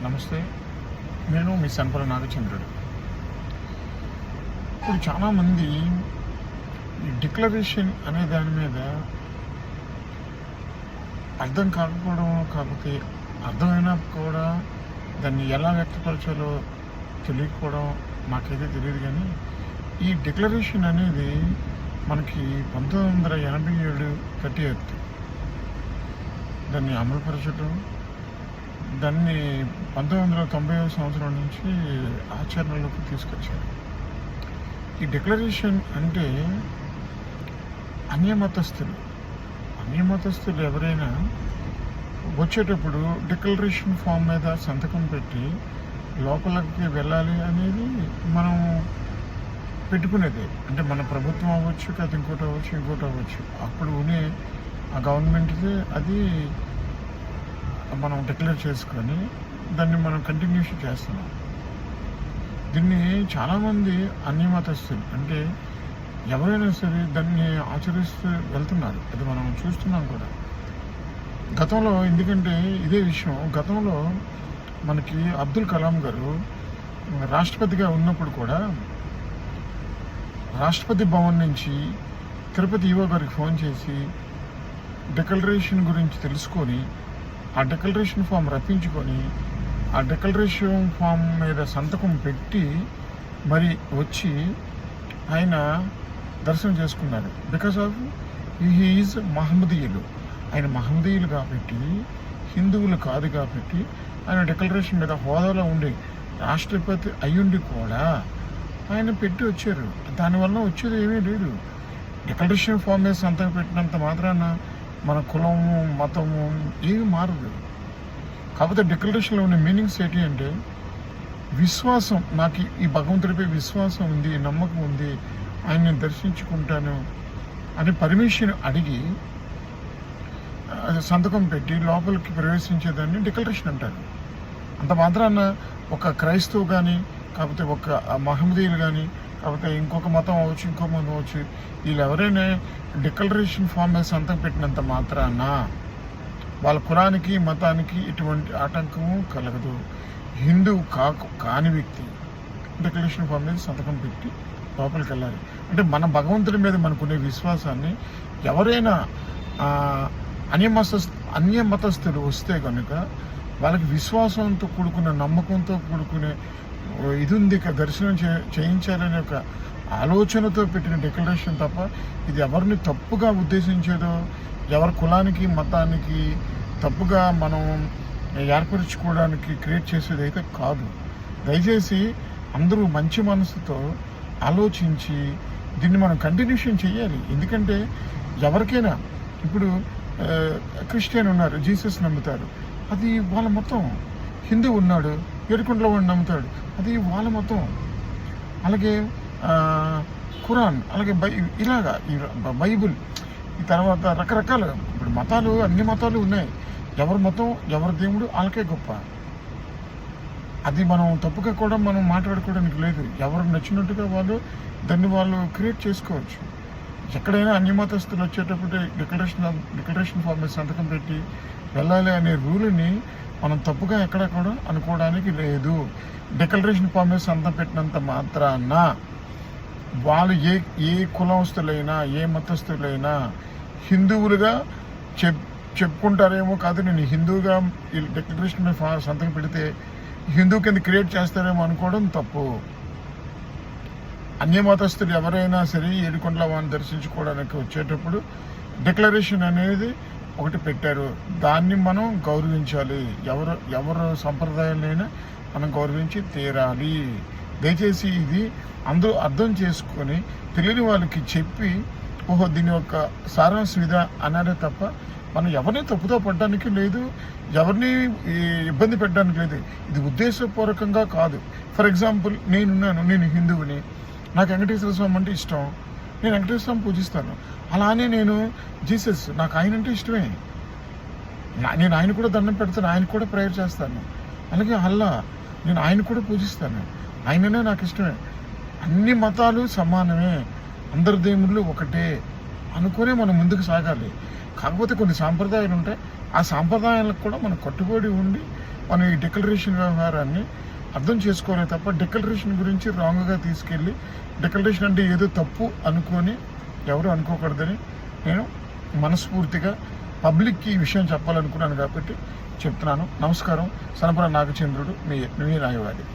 నమస్తే. నేను మీ సంపల నాగచంద్రుడు. ఇప్పుడు చాలామంది ఈ డిక్లరేషన్ అనే దాని మీద అర్థం కాకపోవడం, కాకపోతే అర్థమైనా కూడా దాన్ని ఎలా వ్యక్తపరచాలో తెలియకపోవడం మాకైతే తెలియదు. కానీ ఈ డిక్లరేషన్ అనేది మనకి 1987 30th దాన్ని అమలుపరచడం, దాన్ని 1990వ సంవత్సరం నుంచి ఆచరణలోకి తీసుకొచ్చారు. ఈ డిక్లరేషన్ అంటే అన్యమతస్థులు ఎవరైనా వచ్చేటప్పుడు డిక్లరేషన్ ఫామ్ మీద సంతకం పెట్టి లోపలికి వెళ్ళాలి అనేది మనం పెట్టుకునేది. అంటే మన ప్రభుత్వం అవ్వచ్చు, అది ఇంకోటి అవ్వచ్చు. అప్పుడు ఆ గవర్నమెంట్ది అది మనం డిక్లేర్ చేసుకొని దాన్ని మనం కంటిన్యూషన్ చేస్తున్నాం. దీన్ని చాలామంది అన్యమతస్థులు అంటే ఎవరైనా సరే దాన్ని ఆచరిస్తూ వెళ్తున్నారు. అది మనం చూస్తున్నాం కూడా గతంలో. ఎందుకంటే ఇదే విషయం గతంలో మనకి అబ్దుల్ కలాం గారు రాష్ట్రపతిగా ఉన్నప్పుడు కూడా రాష్ట్రపతి భవన్ నుంచి తిరుపతి ఈవో గారికి ఫోన్ చేసి డిక్లరేషన్ గురించి తెలుసుకొని ఆ డిక్లరేషన్ ఫామ్ రప్పించుకొని ఆ డిక్లరేషన్ ఫామ్ మీద సంతకం పెట్టి మరి వచ్చి ఆయన దర్శనం చేసుకున్నారు. బికాస్ ఆఫ్ హీ ఈజ్ మహమ్మదీయులు. ఆయన మహమ్మదీయులు కాబట్టి, హిందువులు కాదు కాబట్టి ఆయన డిక్లరేషన్ మీద హోదాలో ఉండి రాష్ట్రపతి అయ్యుండి కూడా ఆయన పెట్టి వచ్చారు. దానివల్ల వచ్చేది ఏమీ లేదు. డిక్లరేషన్ ఫామ్ మీద సంతకం పెట్టినంత మాత్రాన మన కులము, మతము ఏమి మారదు. కాకపోతే డిక్లరేషన్లో ఉన్న మీనింగ్స్ ఏంటి అంటే విశ్వాసం, నాకు ఈ భగవంతుడిపై విశ్వాసం ఉంది, నమ్మకం ఉంది, ఆయన్ని దర్శించుకుంటాను అని పర్మిషన్ అడిగి సంతకం పెట్టి లోపలికి ప్రవేశించేదాన్ని డిక్లరేషన్ అంటారు. అంత మాత్రాన ఒక క్రైస్తవు కానీ, కాకపోతే ఒక మహమ్మదీయులు కానీ, కాకపోతే ఇంకొక మతం అవ్వచ్చు, ఇంకో మతం అవ్వచ్చు, వీళ్ళు ఎవరైనా డిక్లరేషన్ ఫామ్ మీద సంతకం పెట్టినంత మాత్రాన వాళ్ళ కులానికి, మతానికి ఎటువంటి ఆటంకము కలగదు. హిందువు కాని వ్యక్తి డిక్లరేషన్ ఫామ్ మీద సంతకం పెట్టి లోపలికి వెళ్ళాలి. అంటే మన భగవంతుడి మీద మనకునే విశ్వాసాన్ని ఎవరైనా అన్యమతస్థులు వస్తే కనుక వాళ్ళకి విశ్వాసంతో కూడుకున్న, నమ్మకంతో కూడుకునే ఇది ఉంది, దర్శనం చేయించాలనే ఒక ఆలోచనతో పెట్టిన డిక్లరేషన్ తప్ప ఇది ఎవరిని తప్పుగా ఉద్దేశించేదో, ఎవరి కులానికి, మతానికి తప్పుగా మనం ఏర్పరచుకోవడానికి క్రియేట్ చేసేది అయితే కాదు. దయచేసి అందరూ మంచి మనసుతో ఆలోచించి దీన్ని మనం కంటిన్యూషన్ చేయాలి. ఎందుకంటే ఎవరికైనా ఇప్పుడు క్రిస్టియన్ ఉన్నారు, జీసస్ నమ్ముతారు, అది వాళ్ళ మతం. హిందూ ఉన్నాడు, ఏడుకొండల వాడిని నమ్ముతాడు, అది వాళ్ళ మతం. అలాగే ఖురాన్, అలాగే ఇలాగా ఈ బైబుల్, ఈ తర్వాత రకరకాల ఇప్పుడు మతాలు, అన్ని మతాలు ఉన్నాయి. ఎవరి మతం, ఎవరి దేవుడు వాళ్ళకే గొప్ప. అది మనం తప్పుగా కూడా మనం మాట్లాడుకోవడానికి లేదు. ఎవరు నచ్చినట్టుగా దాన్ని వాళ్ళు క్రియేట్ చేసుకోవచ్చు. ఎక్కడైనా అన్ని మతస్థులు వచ్చేటప్పుడు డిక్లరేషన్ ఫామ్ మీద సంతకం పెట్టి వెళ్ళాలి అనే రూల్ని మనం తప్పుగా ఎక్కడ కూడా అనుకోవడానికి లేదు. డిక్లరేషన్ ఫామ్ మీద సంతకం పెట్టినంత మాత్రాన వాళ్ళు ఏ కులస్తులైనా, ఏ మతస్థులైనా హిందువులుగా చెప్పుకుంటారేమో కాదు. నేను హిందువుగా ఈ డిక్లరేషన్ మీద సంతకం పెడితే హిందూ కింద క్రియేట్ చేస్తారేమో అనుకోవడం తప్పు. అన్యమతస్థులు ఎవరైనా సరే ఏడుకొండల వాడిని దర్శించుకోవడానికి వచ్చేటప్పుడు డిక్లరేషన్ అనేది ఒకటి పెట్టారు, దాన్ని మనం గౌరవించాలి. ఎవరు సంప్రదాయాలైనా మనం గౌరవించి తీరాలి. దయచేసి ఇది అందరూ అర్థం చేసుకొని తెలియని వాళ్ళకి చెప్పి ఓహో దీని యొక్క సారాంశం ఇదా అన్నారే తప్ప మనం ఎవరిని తప్పుతో పడడానికి లేదు, ఎవరిని ఇబ్బంది పెట్టడానికి లేదు. ఇది ఉద్దేశపూర్వకంగా కాదు. ఫర్ ఎగ్జాంపుల్ నేను హిందువుని, నాకు వెంకటేశ్వర స్వామి అంటే ఇష్టం, నేను వెంకటేశ్వర స్వామి పూజిస్తాను. అలానే నేను జీసస్, నాకు ఆయన అంటే ఇష్టమే, నేను ఆయన కూడా దండం పెడతాను, ఆయన కూడా ప్రేయర్ చేస్తాను. అలాగే అల్లా, నేను ఆయన కూడా పూజిస్తాను, ఆయననే నాకు ఇష్టమే. అన్ని మతాలు సమానమే, అందరి దేవుళ్ళు ఒకటే అనుకునే మనం ముందుకు సాగాలి. కాకపోతే కొన్ని సాంప్రదాయాలు ఉంటాయి. ఆ సాంప్రదాయాలకు కూడా మనం కట్టుబడి ఉండి మనం ఈ డిక్లరేషన్ వ్యవహారాన్ని అర్థం చేసుకోవాలి తప్ప డిక్లరేషన్ గురించి రాంగ్గా తీసుకెళ్ళి డిక్లరేషన్ అంటే ఏదో తప్పు అనుకొని ఎవరు అనుకోకూడదని నేను మనస్ఫూర్తిగా పబ్లిక్కి ఈ విషయం చెప్పాలనుకున్నాను కాబట్టి చెప్తున్నాను. నమస్కారం. సనపర నాగచంద్రుడు, మీ న్యాయవాది.